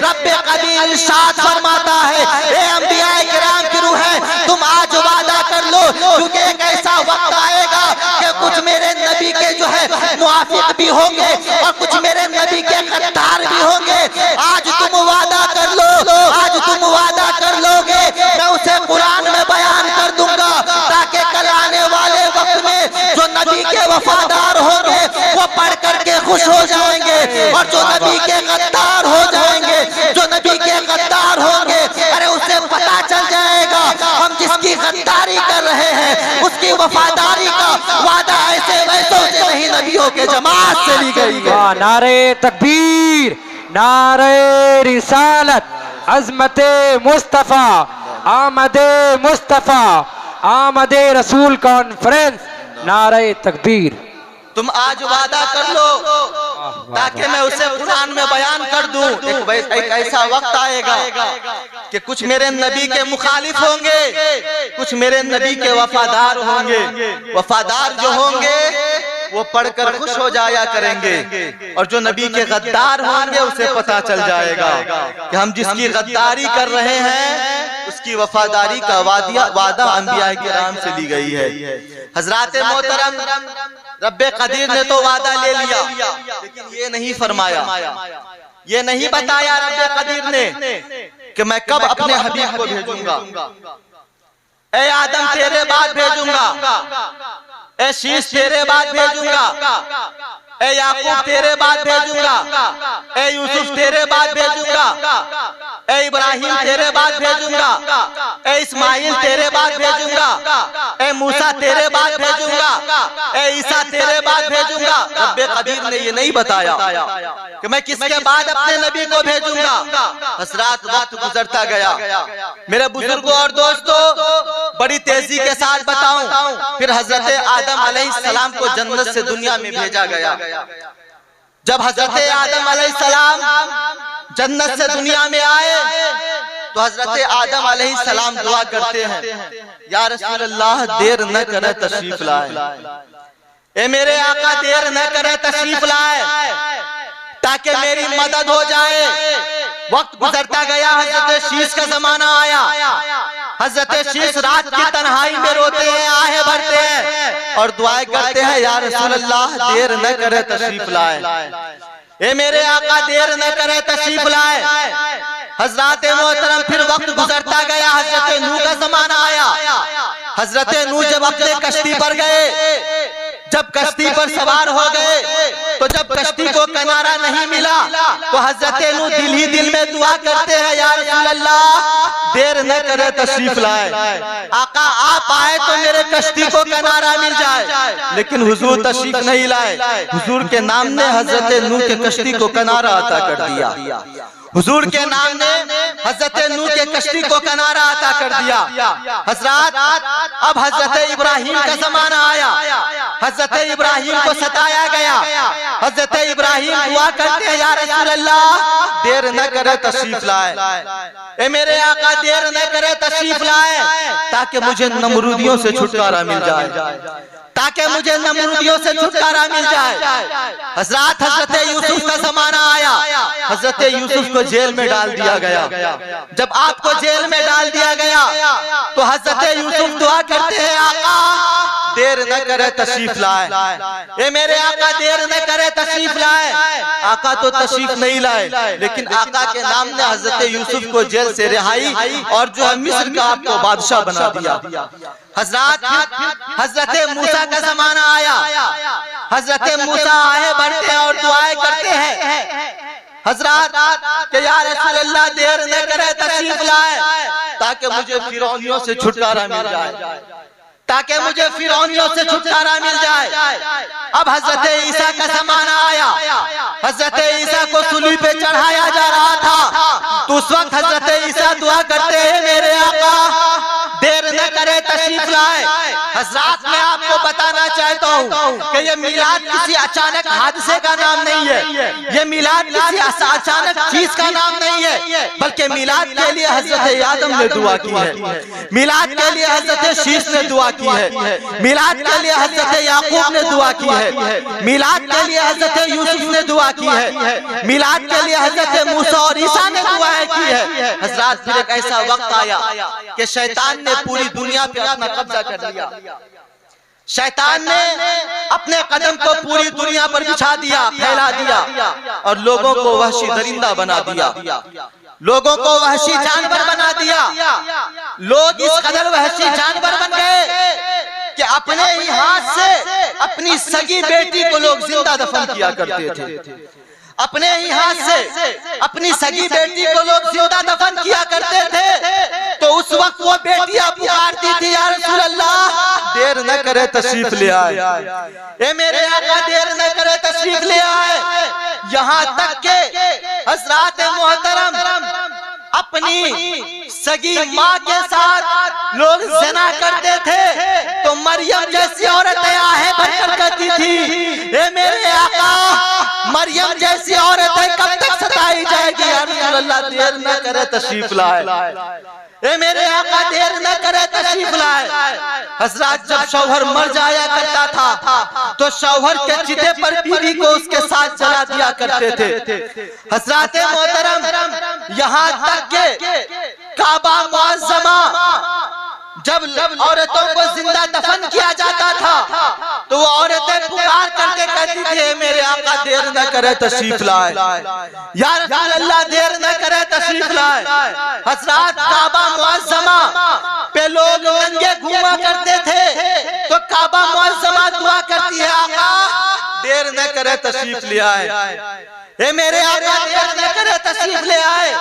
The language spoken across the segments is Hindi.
रब्बे कदीर इरशाद फरमाता है, ए अंबिया किराम की रूह है, तुम आज वादा कर लो, क्योंकि एक ऐसा वक्त आएगा कि कुछ मेरे नबी के जो है मुआफिक भी होंगे और कुछ मेरे नबी के गद्दार भी होंगे। आज तुम वादा कर लो, आज तुम वादा कर लोगे, मैं उसे कुरान में बयान कर दूंगा, ताकि कल आने वाले वक्त में जो नबी के वफादार होंगे वो पढ़ करके खुश हो जाएंगे, और जो नबी के गद्दार हो जाएंगे, जो नबी के गद्दार होंगे, अरे उसे पता चल जाएगा हम जिसकी गद्दारी कर रहे हैं उसकी वफादारी का वादा ऐसे वैसों से नहीं, नबियों के जमात से ली गई है। नारे तकबीर, नारे रिसालत, अज़मते मुस्तफ़ा, आमदे मुस्तफ़ा, आमदे रसूल कॉन्फ्रेंस, नारे तकबीर। तुम आज वादा कर लो ताकि मैं उसे कुरान में बयान कर दूं। एक ऐसा वक्त आएगा कि कुछ मेरे नबी के मुखालिफ होंगे, कुछ मेरे नबी के वफादार होंगे। वफादार जो होंगे वो पढ़कर खुश हो जाया करेंगे, और जो नबी के गद्दार होंगे उसे पता चल जाएगा कि हम जिसकी गद्दारी कर रहे हैं उसकी वफादारी का वादा अंबिया किराम से ली गई है। हजरात मोहतरम, रब्बे कदीर ने तो वादा ले लिया, लेकिन ये नहीं फरमाया, ये नहीं बताया रब्बे कदीर ने कि मैं कब अपने हबीब को भेजूंगा। ए आदम तेरे बाद भेजूंगा, ए शीश तेरे बाद भेजूंगा, ए याकूब तेरे बाद भेजूंगा, ए यूसुफ तेरे बाद भेजूंगा, ए इब्राहिम तेरे बाद भेजूंगा, ए इस्माइल तेरे बाद भेजूंगा, ए मूसा तेरे बाद भेजूंगा, ए ईसा तेरे बाद भेजूंगा। रब्बे कदीर ने ये नहीं बताया कि मैं किसके बाद अपने नबी को भेजूंगा। हसरात वक्त गुजरता गया। मेरे बुजुर्गों और दोस्तों, बड़ी तेजी के साथ बताऊं, फिर हजरत आदम अलैहिस्सलाम को जन्नत से दुनिया में भेजा गया। जब हजरत आदम अलैहिस्सलाम जन्नत से दुनिया में आए तो हजरत आदम अलैहिस्सलाम दुआ करते हैं, या रसूल अल्लाह देर न करे तशरीफ लाए, ए मेरे आका देर न करे तशरीफ लाए ताकि मेरी मदद हो जाए। वक्त गुजरता गया, हजरत शीश का जमाना आया। हजरत शीश रात की तन्हाई में रोते हैं, आहें भरते हैं और दुआएं करते हैं, या रसूल अल्लाह देर न करे तशरीफ लाए, ए मेरे आका देर न करे तशरीफ लाए। हजरत मोहतरम, फिर वक्त गुजरता गया, हजरत नूह का जमाना आया। हजरत नूह जब अपने कश्ती पर गए, जब कश्ती पर सवार हो गए, तो जब कश्ती को किनारा नहीं मिला तो हजरत नूह दिल ही दिल में दुआ करते हैं, या रसूल अल्लाह देर न करे तशरीफ लाए, आका आप आए तो मेरे कश्ती को किनारा मिल जाए। लेकिन हुजूर तशरीफ नहीं लाए। हुजूर के नाम ने हजरत नूह के कश्ती को किनारा अता कर दिया। हुजूर के नाम ने हजरत नूह के कश्ती को किनारा अता कर दिया। हजरत अब हजरत इब्राहिम का जमाना आया। हजरत इब्राहिम को सताया गया। हजरत इब्राहिम दुआ करते हैं, या रसूल अल्लाह देर न करे तशरीफ लाए, ए मेरे आका देर न करे तशरीफ लाए ताकि मुझे नमरूदियों से छुटकारा मिल जाए, ताकि मुझे नमरूदियों से छुटकारा मिल जाए। हजरत यूसुफ का जमाना आया। हजरत यूसुफ को जेल में डाल दिया गया। जब आपको जेल में डाल दिया गया तो हजरत यूसुफ दुआ करते हैं, आका देर न करे तशरीफ लाए, ए मेरे आका देर न करे तशरीफ लाए। आका तो तशरीफ नहीं लाए, लेकिन आका के नाम ने हजरत यूसुफ को जेल से रिहाई और जो है मिस्र का आपको बादशाह बना दिया। हजरत मूसा का जमाना आया। हजरत मूसा आए बढ़ते हैं और दुआएं करते हैं, हजरत के या रसूल अल्लाह देर न करे तशरीफ लाए ताकि मुझे फिरौनियों से छुटकारा मिल जाए, ताकि मुझे फिरौनियों से छुटकारा मिल जाए। अब हजरत ईसा का जमाना आया। हजरत ईसा को सूली पे चढ़ाया जा रहा था, तो उस वक्त हजरत ईसा दुआ करते हैं, मेरे आका देर न करे तशरीफ लाए। हजरत मैं आपको बताना चाहता हूँ कि ये मिलाद किसी अचानक हादसे का नाम नहीं है, ये मिलाद किसी अचानक चीज का नाम नहीं है, बल्कि मिलाद के लिए हजरत आदम ने दुआ की है, मिलाद के लिए हजरत शीश ने दुआ की है, मिलाद के लिए हजरत याकूब ने दुआ की है, मिलाद के लिए हजरत यूसुफ ने दुआ की है, मिलाद के लिए हजरत मूसा और ईसा ने दुआ है। हजरात फिर एक ऐसा वक्त आया कि शैतान ने पूरी दुनिया पे अपना कब्जा कर लिया। शैतान ने अपने कदम को पूरी दुनिया पर बिछा दिया, फैला दिया और लोगों को वहशी दरिंदा बना दिया, लोगों को वहशी जानवर बना दिया। लोग इस कदर वहशी जानवर बन गए कि अपने ही हाथ से अपनी सगी बेटी को लोग जिंदा दफन किया करते थे। अपने ही हाथ से अपनी सगी बेटी को लोग जिंदा दफन किया करते थे। तो उस वक्त वो बेटियां पुकारती थी, या रसूल अल्लाह देर न करे तशरीफ ले आए, ए मेरे आका देर न करे तशरीफ ले आए। यहाँ तक के हजरात मोहतरम अपनी सगी माँ के साथ लोग ज़िना करते थे तो मरियम जैसी औरतें आहें भरकर कहती थी, ए मेरे आका मरियम जैसी औरतें कब तक सताई जाएगी, या रसूल अल्लाह देर न करे तशरीफ लाए, ए मेरे आका देर न करे तशरीफ लाए। हजरात जब शौहर मर जाया करता था तो शौहर के चिते पर बीवी को उसके साथ जला दिया करते थे। हजरात मोहतरम यहाँ तक के काबा मुअज़्ज़मा जब औरतों को जिंदा दफन किया जाता था तो वो औरतें पुकार करके कहती थी, मेरे आका देर न करे तशरीफ लाए, या रसूल अल्लाह देर न करे तशरीफ लाए। हजरात काबा मुअज़्ज़मा पे लोग नंगे घूमा करते थे तो काबा मुअज़्ज़मा दुआ करती है, आका देर न करे तशरीफ ले आए, ए मेरे आका देर न करे तशरीफ ले आए।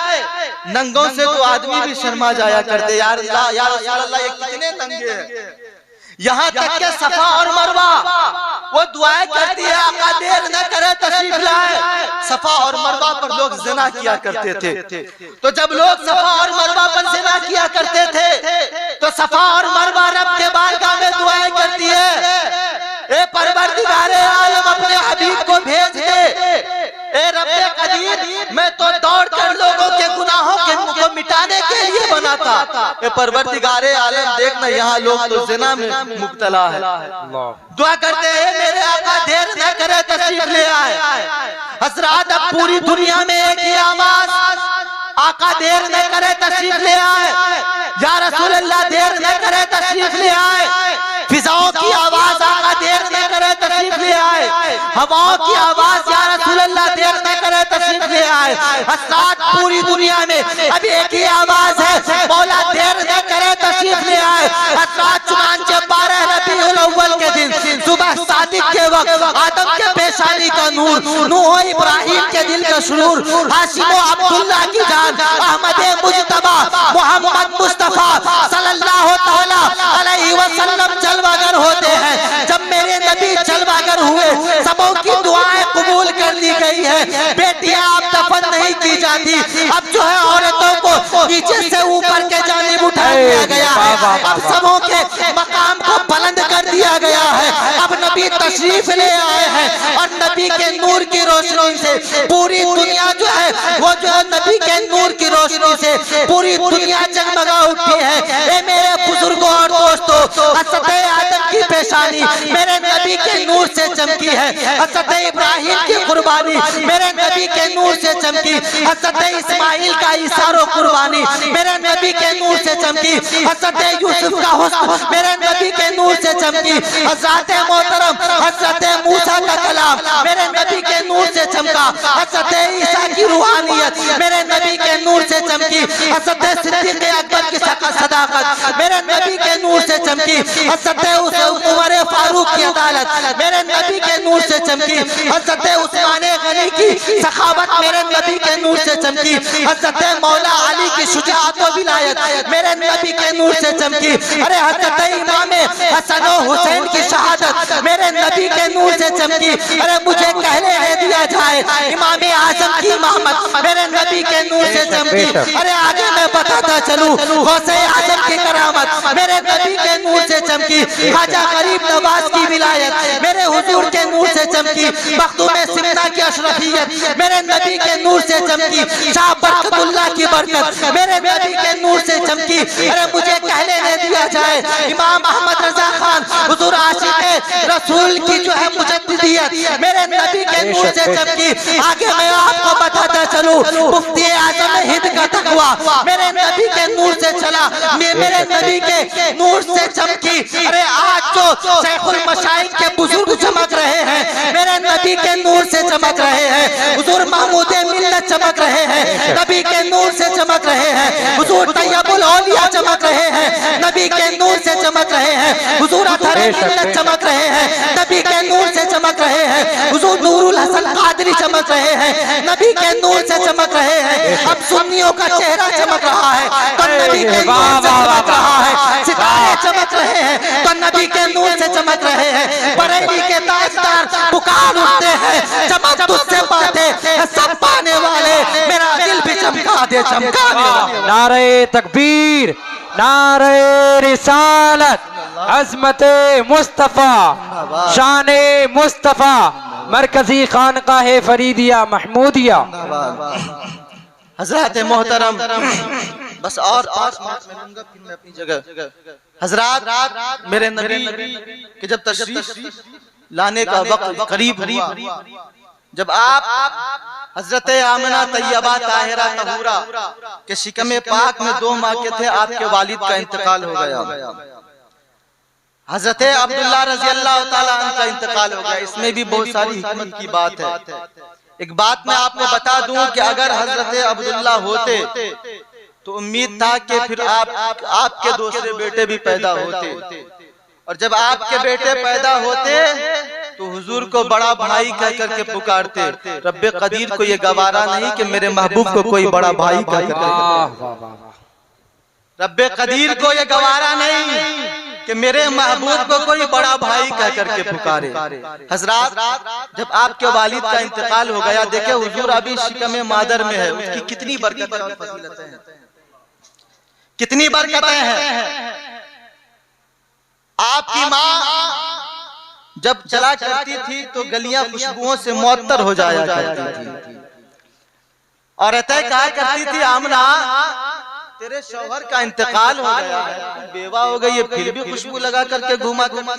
नंगों से तो आदमी भी शर्मा जाया करते, यार या रसूल अल्लाह ये कितने नंगे हैं। यहाँ तक के सफा और मरवा वो दुआएं करती है, आका देर न करे तशरीफ लाए। सफा और मरवा पर लोग ज़िना किया करते थे। तो जब लोग सफा और मरवा पर ज़िना किया करते थे तो सफा और मरवा रब के बारगाह में दुआएं करती है, ए परवरदिगारे आलम अपने हबीब को भेज दे, ए रब्बे कदीर मैं तो दौड़ कर लोगों के गुनाहों को मिटाने के लिए बना था, ए परवरदिगारे आलम देखना यहाँ लोग तो ज़िना में मुब्तला है। दुआ करते हैं मेरे आका देर न करे तशरीफ ले आए। हजरात अब पूरी दुनिया में एक ही आवाज, आका देर न करे तशरीफ ले आए, या रसूल अल्लाह देर न करे तशरीफ ले आए। फिजाओं की आवाज, आका देर न करे तशरीफ ले आए। हवाओं की आवाज, या रसूल अल्लाह देर न करे तशरीफ ले आए। हजरात पूरी दुनिया में अभी एक ही आवाज है, मौला देर न करे तशरीफ ले आए। हजरात चुनांचे 12 रबीउल अव्वल के दिन सुबह सादिक के वक्त आदम के पेशानी का नूर, नूह इब्राहिम के दिल का सुरूर, हाशिम अब्दुल्लाह की जान, अहमद मुज्तबा मोहम्मद मुस्तफा सल्लल्लाहु तआला अलैहि वसल्लम जलवागर होते हैं। जब मेरे नबी जलवागर हुए सबों की दुआएं कबूल कर ली गई है। बेटियां अब दफन नहीं की जाती, अब जो है औरतों को नीचे से ऊपर के जानिब उठा दिया गया है, अब सबों के मकाम को बुलंद कर दिया गया है। अब नबी तशरीफ ले आए हैं और नबी के नूर की रोशनी से पूरी दुनिया जो है वो जो है नबी के नूर की रोशनी से पूरी दुनिया जगमगा उठी है। ए मेरे बुजुर्गों और दोस्तों, हज़रत आदम की पेशानी मेरे नबी के नूर से चमकी है, हज़रत इब्राहिम की कुर्बानी मेरे नबी के नूर से चमकी, हज़रत इस्माइल का इशारो कुर्बानी मेरे नबी के नूर से चमकी, हज़रत यूसुफ का हुस्न मेरे नबी के नूर से चमकी, हज़रत मोहतरम हज़रत मूसा का कलाम मेरे नबी के नूर से चमका, हज़रत ईसा की रूहानियत मेरे नबी के नूर से चमकी, हज़रत सिद्दीक़ अकबर की सदाकत मेरे नबी के नूर से चमकी, हज़रत उमर फारूक की अदालत मेरे नबी के नूर से चमकी, हज़रत उस्मान गनी की सखावत मेरे नबी के नूर से चमकी, हज़रत मौला अली की शुजाअत व विलायत मेरे नबी के नूर से चमकी। अरे हज़रत इमाम हसन और हुसैन की शहादत मेरे नबी के नूर से चमकी। अरे मुझे कहने दे दिया जाए इमाम आजम की इमामत मेरे नबी के नूर से चमकी। अरे आगे मैं बताता चलूं गौसे आजम की करामत मेरे नबी के नूर से चमकी, ख्वाजा गरीब नवाज की विलायत मेरे हुजूर के नूर से चमकी, मखदूम सिमना की अशरफियत मेरे नबी के नूर से चमकी, शाह बरकतुल्लाह की बरकत मेरे नबी के नूर से चमकी। अरे मुझे कहने दे दिया जाए इमाम अहमद रजा खान हुजूर आशिक रसूल की जो है मुजद्दिदियत मेरे नबी के नूर से चमकी। आगे मैं आपको बताता चलूं मुफ्ती आजम हिंद का तकवा हुआ, मेरे नबी के नूर से चला, मेरे नबी के नूर से चमकी। अरे आज जो शैखुल मशाइख के बुजुर्ग चमक रहे हैं, मेरे नबी के नूर से चमक रहे हैं। हुजूर महमूद मिल्लत चमक रहे हैं, नबी के नूर से चमक रहे हैं। हुजूर तैयबुल औलिया चमक रहे हैं, नबी के नूर से चमक रहे हैं। हुजूर अथर मिल्लत चमक रहे हैं, नबी के नूर से चमक रहे हैं। हुजूर नूरुल हसन कादरी चमक रहे हैं, नबी के नूर से चमक रहे हैं। अब सुन्नियों का चेहरा चमक रहा है तो नबी के नूर से चमक रहा है। सितारे चमक रहे हैं तो नबी के नूर से चमक रहे हैं। बरेली के ताजदार पुकार उठते हैं, चमक तुझसे पाते सब पाने वाले, मेरा दिल भी चमका दे चमकाने वाले। नारे तकबीर, नारे रिसालत, अज़मते मुस्तफ़ा, शाने मुस्तफ़ा, मरकजी खानकाह फरीदिया महमूदिया। हजरत मोहतरम, बस और 5 मिनट में लूंगा फिर मैं अपनी जगह। हजरत, मेरे नबी के जब तशरीफ लाने का वक्त करीब हुआ, जब आप हजरत आमिना तैयबा ताहिरा तहूरा के शिकम पाक में 2 माह के थे, आपके वालिद का इंतकाल हो गया। हजरत अब्दुल्ला रजी अल्लाह ताला अन्हु का इंतकाल हो गया। इसमें भी बहुत सारी हिकमत की बात है। एक बात मैं आपको बता दूं कि अगर हजरत अब्दुल्ला होते तो उम्मीद था कि फिर आपके दूसरे बेटे भी पैदा होते, और जब आपके बेटे पैदा होते तो हुजूर को बड़ा भाई कह करके पुकारते। रब्बे कदीर को ये गवारा नहीं कि मेरे महबूब को कोई बड़ा भाई कह करके, रब्बे कदीर को ये गवारा नहीं कि मेरे महबूब को कोई बड़ा भाई कह करके पुकारे। हजरात, जब आपके वालिद का इंतकाल हो गया, देखे हुजूर अभी शिकम मादर में है, उसकी कितनी बरकतें और फजीलतें हैं, कितनी बरकतें हैं। आपकी माँ जब चला करती थी तो गलियां खुशबुओं से मुअत्तर हो जाया करती थी, और ऐसे कहा करती थी, आमना तेरे शौहर का इंतकाल हो गया है, बेवा हो गई है, फिर भी खुशबू लगा करके घुमा घुमा।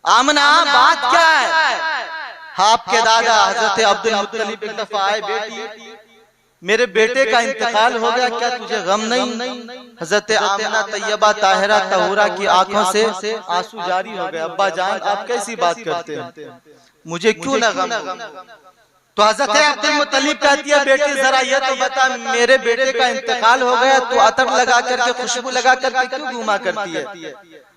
आमना बात क्या है? आपके दादा हजरत अब्दुल मुत्तलिब एक दफा आए, बेटी मेरे बेटे का इंतकाल हो गया, क्या तुझे गम नहीं? हजरत आमिना तैयबा ताहिरा तहूरा की आंखों से आंसू जारी हो गए। अब्बा जान, आप कैसी बात करते हैं, मुझे क्यों ना गम? तो हजरत अब्दुल मुत्तलिब कहती है, बेटी जरा ये तो बता, मेरे बेटे का इंतकाल हो गया तो अतर लगा करके खुशबू लगा करके क्यों घुमा करती है?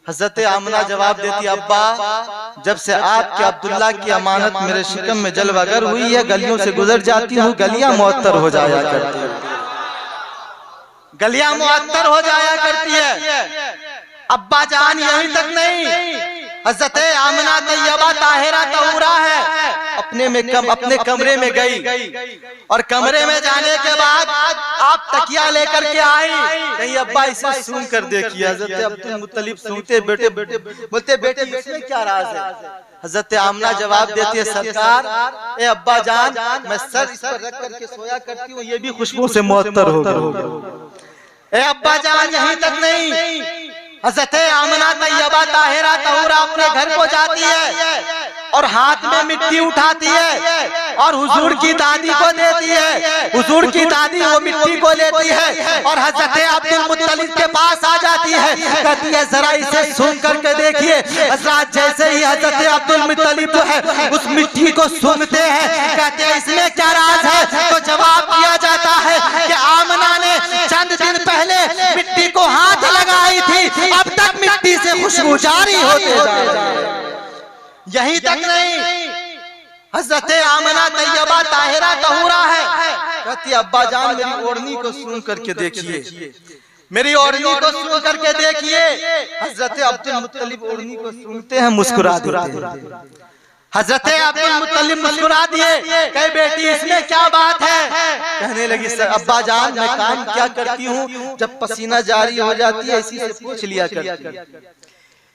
हजरत आमिना जवाब देती, अब्बा जब से आपके अब्दुल्ला की अमानत मेरे शिकम में जलवागर हुई है, गलियों से गुजर जाती हूँ, गलियां मुअत्तर हो जाया करती है, गलियां मुअत्तर हो जाया करती है। अब्बा जान यहीं तक नहीं, हजरत आमिना तैयबा ताहिरा तहूरा है, अपने कमरे में गई, और कमरे में जाने के बाद आप तकिया लेकर के आई, कहीं अब्बा इसे सुन कर देखिए। हजरत अब्दुल मुत्तलिब सुनते, बेटे बोलते, बेटे इसमें क्या राज है? हजरत आमिना जवाब देती है, सरकार, ए अब्बा जान, मैं सर इस पर रख करके सोया करती हूँ, ये भी खुशबू से मुअत्तर हो गया। ए अब्बा जान यहीं तक नहीं, हजरत आमिना तैयबा ताहिरा तहूरा अपने घर को जाती है और हाथ में मिट्टी उठाती है और हुजूर की दादी को देती है। हुजूर की दादी वो मिट्टी को लेती है और हजरत अब्दुल मुत्तलिब के पास आ जाती है, कहती है जरा इसे सूंघ करके देखिए। हजरत जैसे ही हजरत अब्दुल मुत्तलिब जो है उस मिट्टी को सूंघते हैं, कहते हैं इसमें क्या राज है? तो जवाब दिया जाता है कि आमिना ने चंद दिन पहले मिट्टी को हाथ लगाई थी, अब तक मिट्टी से खुशबू जारी होती है। यही तक नहीं, हजरत आमिना तैयबा ताहिरा तहूरा है, कहती अब्बा जान मेरी ओढ़नी को सूंघ करके देखिए, मेरी ओढ़नी को सूंघ करके देखिए। हजरत अब्दुल मुत्तलिब ओढ़नी को सूंघते हैं, मुस्कुरा देते हैं। हजरत अब्दुल मुत्तलिब मुस्कुरा दिए, कहे बेटी इसमें क्या बात है? कहने लगी, सर अब्बा जान मैं काम क्या करती हूँ, जब पसीना जारी हो जाती है इसी से पोंछ लिया करती हूँ,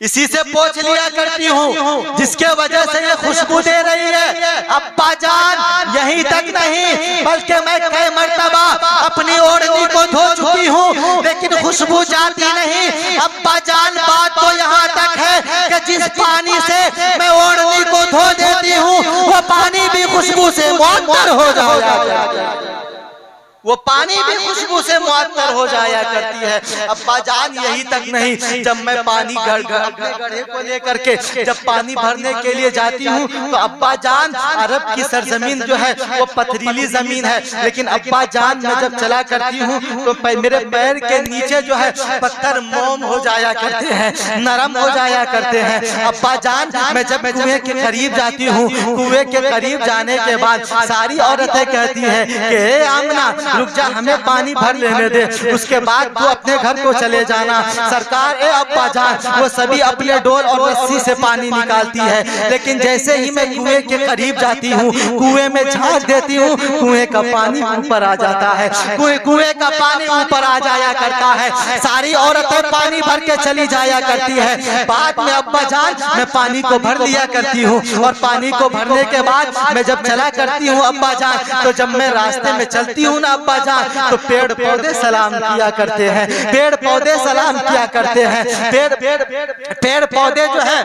इसी से पोंछ लिया करती हूँ, जिसके वजह से ये खुशबू दे रही है। अब्बा जान यहीं तक नहीं, बल्कि मैं कई मर्तबा अपनी ओढ़नी को धो चुकी हूँ, लेकिन खुशबू जाती नहीं। अब्बा जान बात तो यहाँ तक है कि जिस पानी से मैं ओढ़नी को धो देती हूँ वो पानी भी खुशबू से मुअत्तर हो जाएगा, वो पानी भी खुशबू से मुअत्तर हो जाया करती है। अब्बा जान यही तक नहीं, जब मैं पानी अपने गड्ढे को लेकर के जब पानी भरने के लिए जाती हूँ तो अब्बा जान, अरब की सरजमीन जो है वो पथरीली जमीन है, लेकिन अब्बा जान मैं जब चला करती हूँ तो मेरे पैर के नीचे जो है पत्थर मोम हो जाया करते हैं, नरम हो जाया करते हैं। अब्बा जान मैं जब कुएं के करीब जाती हूँ, कुएं के करीब जाने के बाद सारी औरतें कहती हैं कि हे आमना रुक जा, हमें पानी भर लेने दे, उसके बाद तू अपने घर को चले जाना। सरकार ए अब्बा जान वो सभी अपने डोल और रस्सी से पानी निकालती है, लेकिन जैसे ही मैं कुएं के करीब जाती हूँ, कुएं में झांक देती हूँ, कुएं का पानी ऊपर आ जाता है, कुएं का पानी ऊपर आ जाया करता है। सारी औरतें पानी भर के चली जाया करती है। बाद में अब्बा जान मैं पानी को भर लिया करती हूँ, और पानी को भरने के बाद मैं जब चला करती हूँ अब्बा जान, तो जब मैं रास्ते में चलती हूँ ना अब्बा जान, तो पेड़ पौधे सलाम किया करते हैं, पेड़ पौधे सलाम किया करते हैं, पेड़ पौधे जो है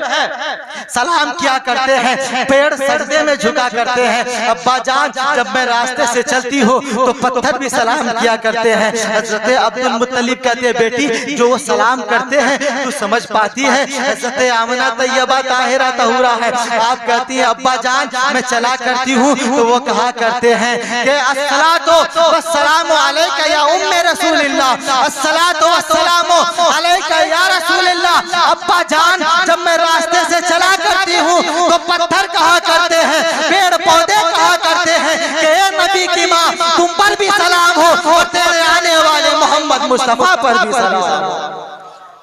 सलाम किया करते हैं, पेड़ सजदे में झुका करते हैं। अब्बा जान जब मैं रास्ते से चलती हूँ तो पत्थर भी सलाम किया करते हैं। हजरत अब्दुल मुत्तलिब कहते हैं बेटी जो वो सलाम करते हैं तू समझ पाती है? हजरत आमना तैयबा ताहिरा तहूरा है, आप कहती हैं अब्बा जान मैं चला करती हूँ तो वो कहा करते हैं कि अस्सलातो वस्सलामु अलैका या उम्मे रसूलिल्लाह, अस्सलातो वस्सलामु अलैका या रसूलिल्लाह। अब्बा जान जब मैं रास्ते से चला करती हूँ तो पत्थर कहा करते हैं, पेड़ पौधे कहा करते हैं कि नबी की माँ तुम पर भी सलाम हो, और तेरे आने वाले मोहम्मद मुस्तफा पर भी सलाम हो,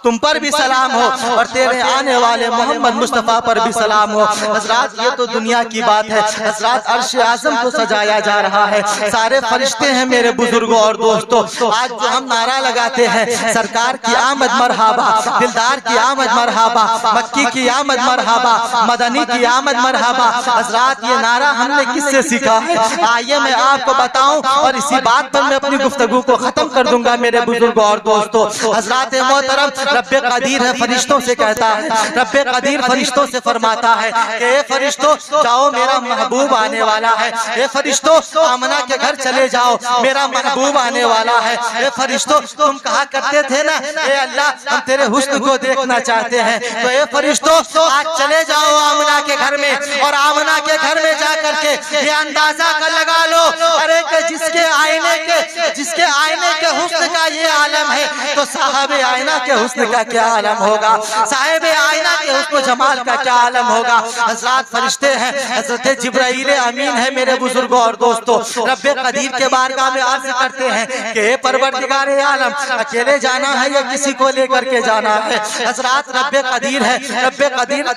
तुम पर भी सलाम हो, और तेरे आने वाले मोहम्मद मुस्तफा पर भी सलाम हो। हजरात ये तो दुनिया की बात है, हजरात अर्श आज़म को सजाया जा रहा है, सारे फरिश्ते हैं मेरे बुजुर्गों और दोस्तों। आज जो हम नारा लगाते हैं सरकार की आमद मरहबा, दिलदार की आमद मरहबा, मक्की की आमद मरहबा, मदनी की आमद मरहबा, हजरात ये नारा हमने किससे सीखा है? आइए मैं आपको बताऊं, और इसी बात पर मैं अपनी गुफ्तगू को खत्म कर दूंगा मेरे बुजुर्गों और दोस्तों। हजरात मोहतरम रब्बे कदीर है फरिश्तों से कहता है, रब्बे कदीर फरिश्तों से फरमाता है कि फरिश्तों जाओ मेरा महबूब आने वाला है, ये फरिश्तों आमना के घर चले जाओ मेरा महबूब आने वाला है। ये फरिश्तों तुम कहा करते थे ना ए अल्लाह हम तेरे हुस्न को देखना चाहते हैं, तो ये फरिश्तों आज चले जाओ आमना के घर में, और आमना के घर में जा करके ये अंदाजा कर लगा लो अरे कि जिसके आईने के हुस्न का ये आलम है तो साहबे आईना के हुस्न का क्या आलम होगा, साहिब आईना के हुस्न जमाल का क्या आलम होगा। हजरत फरिश्ते हैं, हजरत जिब्राइल अमीन है मेरे बुजुर्गों और दोस्तों, रब्बे कदीर के बारगाह में अर्ज करते हैं कि परवरदिगार आलम अकेले जाना है या किसी को लेकर के जाना है। हजरत रब्बे कदीर है, रब्बे कदीर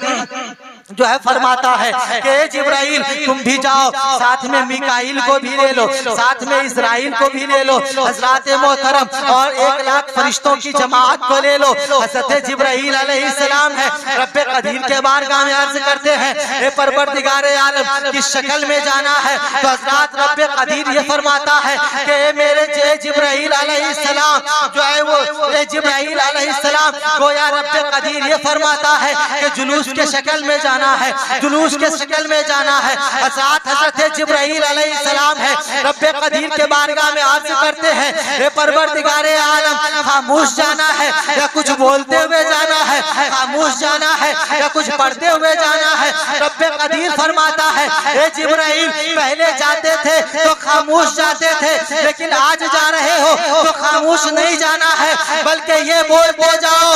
जो है फरमाता है कि जिब्राइल तुम भी जाओ, साथ में मिकाइल को भी ले लो, साथ में इजराइल को भी ले लो, हजरत मोहतरम और 1 लाख फरिश्तों की जमात को ले लो। हजरत जिब्राइल अलैहिस्सलाम है, रब्बे कदीर के बारगाह में अर्ज करते हैं हे परवरदिगार आलम किस शक्ल में जाना है, तो हजरत रब्बे कदीर ये फरमाता है कि मेरे जिब्राइल अलैहिस्सलाम जो है वो जिब्राइल अलैहिस्सलाम गोया रब्बे कदीर ये फरमाता है कि जुलूस के शक्ल में जाना है, जुलूस के शक्ल में जाना है। हजरत जिब्राइल अलैहिस्सलाम है, रब्बे कदीर के बारगाह में अर्ज करते हैं हे परवरदिगार आलम खामोश जाना है या कुछ बोलते हुए जाना है, खामोश जाना है या कुछ पढ़ते हुए जाना है। रब्बे कदीर फरमाता है हे जिब्राइल पहले जाते थे तो खामोश जाते थे, लेकिन आज जा रहे हो तो खामोश नहीं जाना है, बल्कि ये बोलते जाओ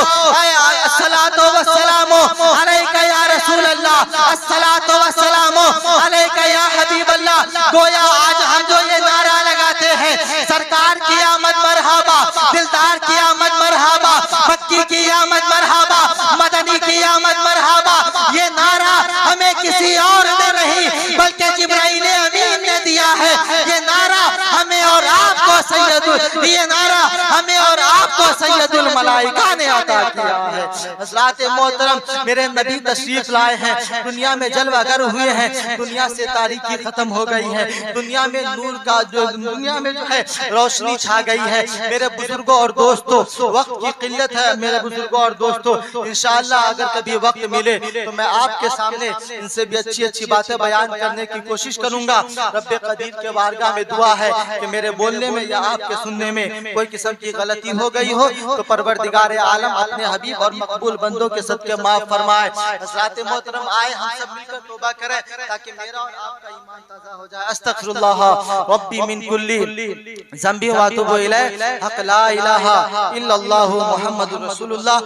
अस्सलातु वस्सलामु अलैका या रसूल अल्लाह, अस्सलातु वस्सलामु अलैका या हबीब अल्लाह। गोया आज हम जो ये नारा लगाते हैं सरकार की आमद मरहबा, दिलदार की आमद मरहबा, मक्की की आमद मरहबा, मदनी की आमद मरहबा, ये नारा हमें किसी और ने नहीं बल्कि जिब्राइल अमीन ने दिया है। ये नारा हमें और आपको सैयद, ये नारा हमें और आपको सैयदुल मलाइका ने अता किया है। हज़रात मोहतरम, मेरे नबी तशरीफ लाए हैं, दुनिया में जलवागर हुए हैं, दुनिया से तारीकी खत्म हो गई है, दुनिया में नूर का दुनिया में जो है रोशनी छा गई है। मेरे बुजुर्गों और दोस्तों, वक्त की किल्लत है मेरे बुजुर्गों और दोस्तों, इंशाअल्लाह अगर कभी वक्त मिले तो मैं आपके सामने इनसे भी अच्छी अच्छी बातें बयान करने की कोशिश करूंगा। रब्बे कदीर के बारगाह में दुआ है कि मेरे बोलने में या आपके सुनने में कोई किस्म की गलती हो गई हो तो परवरदिगार आलम अपने हबीब और मकबूल बंदों के सदके माफ फरमाए। हज़रात मोहतरम, आए हम सब मिलकर तौबा करें ताकि मेरा और आपका ईमान ताज़ा हो जाए। अस्तगफिरुल्लाह रब्बी मिन कुल्ली ज़ंबी व अतूबु इलैह, हक़ ला इलाहा इल्लल्लाहु मुहम्मदुर रसूलुल्लाह।